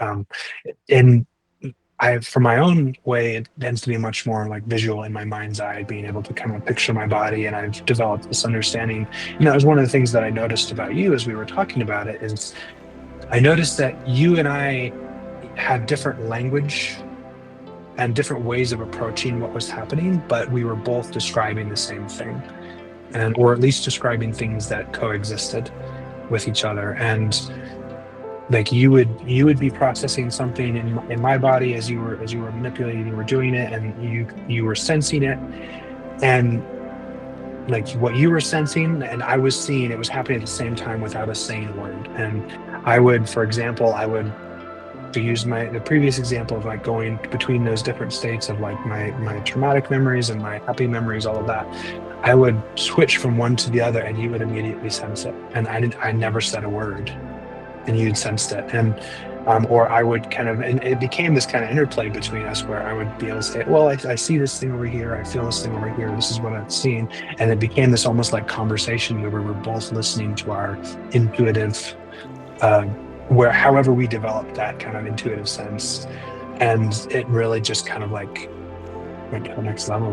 Um, and for my own way, it tends to be much more like visual in my mind's eye, being able to kind of picture my body. And I've developed this understanding. That was one of the things that I noticed about you as we were talking about it is I noticed that you and I had different language and different ways of approaching what was happening, but we were both describing the same thing, and or at least describing things that coexisted with each other. And like you would be processing something in my body as you were manipulating, you were doing it, and you were sensing it, and like what you were sensing and I was seeing, it was happening at the same time without us saying a word. And I would, for example, to use the previous example of like going between those different states of like my traumatic memories and my happy memories, all of that, I would switch from one to the other, and you would immediately sense it, and I never said a word, and you'd sensed it. And or I would kind of, and it became this kind of interplay between us where I would be able to say, well, I see this thing over here, I feel this thing over here, this is what I've seen. And it became this almost like conversation where we were both listening to our intuitive, uh, where however we developed that kind of intuitive sense. And it really just kind of like went to the next level.